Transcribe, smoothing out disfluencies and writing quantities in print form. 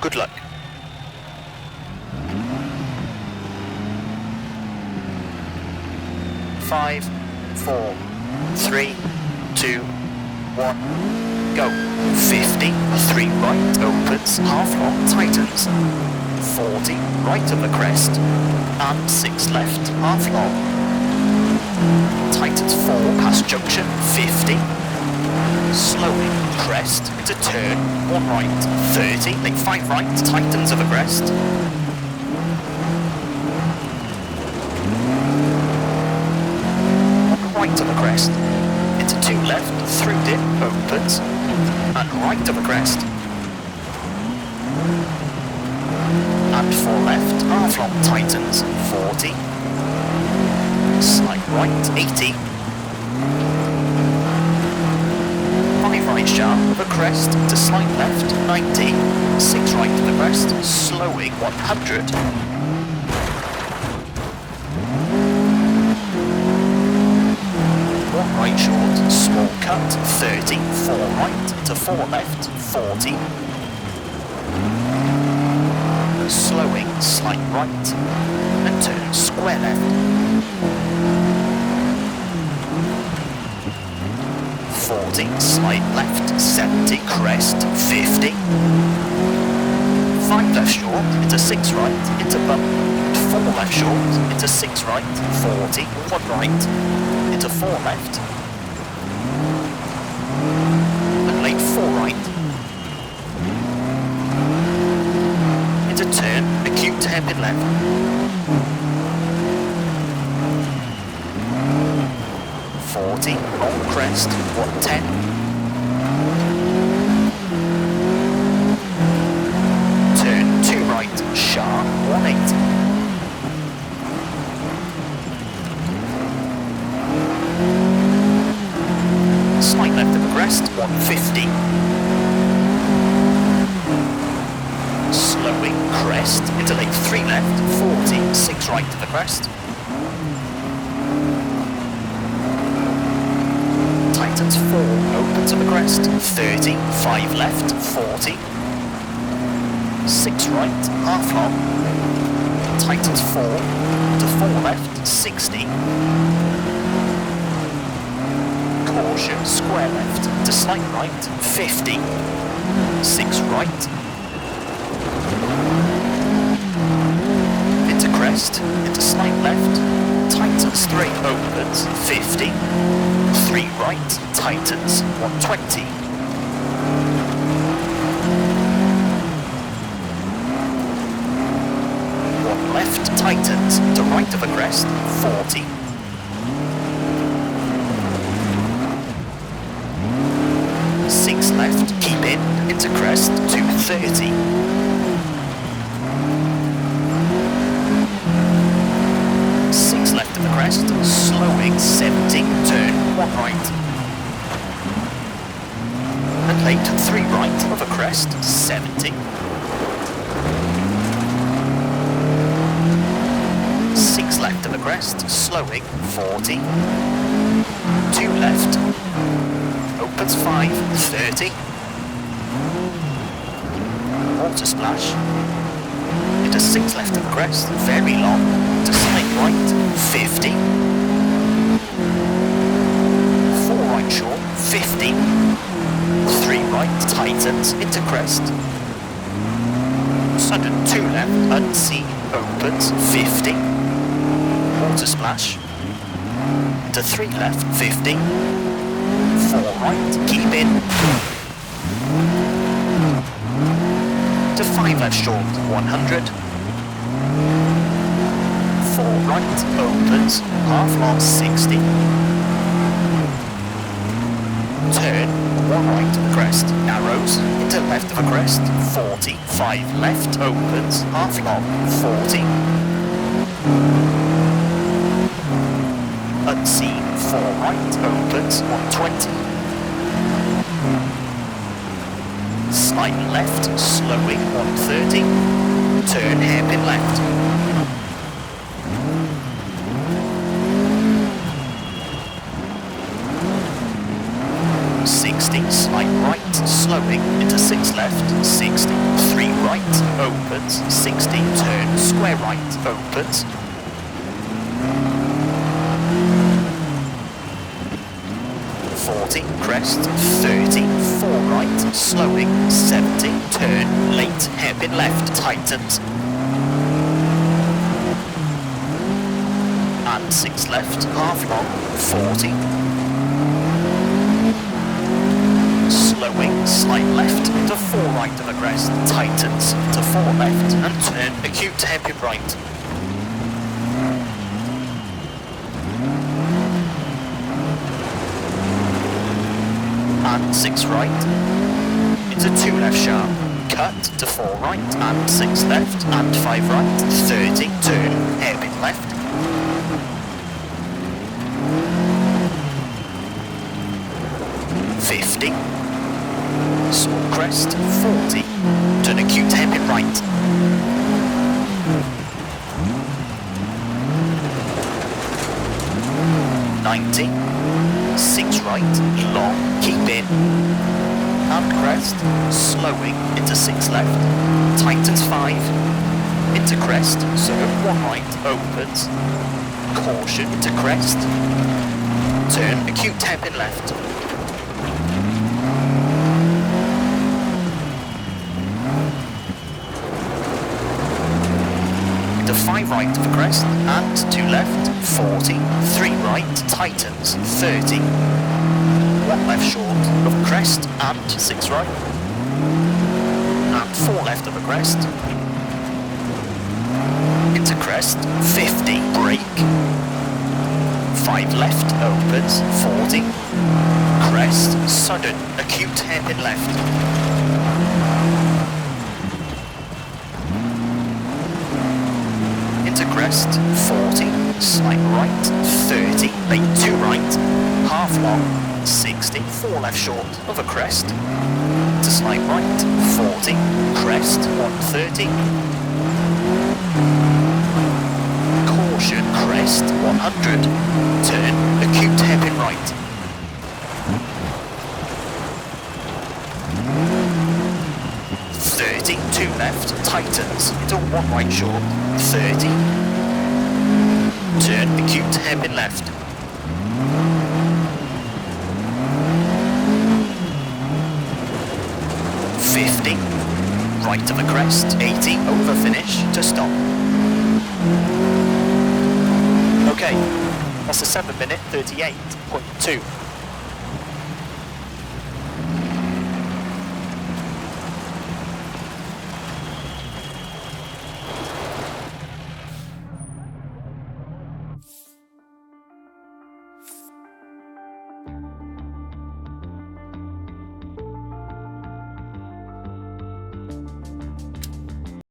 Good luck. Five, four, three, two, one, go. 50, 3 right, opens, half long, tightens. 40, right of the crest, and 6 left, half long. Tightens 4 past junction, 50. Slowing, crest, into turn, 1 right, 30, then 5 right, tightens of the crest. Right of the crest, into 2 left, through dip, opens, and right of the crest. And 4 left, half long, tightens, 40. Slight right, 80. 5 right sharp of the crest, to slight left, 90. 6 right of the crest, slowing, 100. 1 right short, small cut, 30. 4 right, to 4 left, 40. Slowing, slight right, and turn square left. 40, slight left, 70, crest, 50. 5 left short, into 6 right, into bump. 4 left short, into 6 right, 40, 1 right, into 4 left. And late 4 right. Into turn, acute hairpin left. 40, long crest, 110. Turn 2 right, sharp, 180. Slight left of the crest, 150. Slowing, crest, into late 3 left, 40, 6 right of the crest. Tightens 4, open to the crest, 30, 5 left, 40. 6 right, half long. Tightens 4, to 4 left, 60. Caution, square left, to slight right, 50. 6 right. Into crest, into slight left, tightens 3, opens, 50. 3 right, tightens, 120. 1 left, tightens, to right of the crest, 40. 6 left, keep in, into crest, 230. 6 left of the crest, slowing, 70, turn, 1 right. And late, 3 right of the crest, 70. 6 left of the crest, slowing, 40. 2 left. Opens 5, 30. Water splash. Into 6 left of the crest, very long. To slight right, 50. 4 right short, 50. 3 right, tightens, into crest. Sudden 2 left, unseen, opens, 50. Water splash. To 3 left, 50. 4 right, keep in. To 5 left short, 100. 4 right, opens, half long, 60. Turn, 1 right to the crest, narrows, into left of the crest, 40. 5 left, opens, half long, 40. Unseen, 4 right, opens, 120. Slight left, slowing, 130. Turn hairpin left. 60, slight right, slowing, into 6 left, 60, 3 right. opens, 60, turn, square right, opens. Crest, 30, 4 right, slowing, 70, turn, late, hairpin left, tightens. And 6 left, half long, 40. Slowing, slight left, to 4 right of the crest, tightens, to 4 left, and turn, acute hairpin right. And 6 right, into 2 left sharp, cut to 4 right, and 6 left, and 5 right, 30, turn, hairpin left. Small crest, 40, turn acute hairpin right. $90, 6 right, long, keep in. And crest, slowing, into 6 left, tightens 5, into crest, so 1 right, opens. Caution, into crest, turn acute hairpin left. Into 5 right for crest, and 2 left, 40, 3 right, tightens, 30, 1 left short of crest, and 6 right, and 4 left of a crest, into crest, 50, brake, 5 left, opens, 40, crest, sudden, acute hairpin left. Into crest, 40, slight right, 30, late 2 right, half long, 60, 4 left short of a crest, to slight right, 40, crest, 130, caution, crest, 100, turn, acute hairpin right. Two left, tightens, into 1 right short, 30, turn, acute hairpin left. Right of a crest, 80, over finish, to stop. Okay, that's a 7 minute 38.2.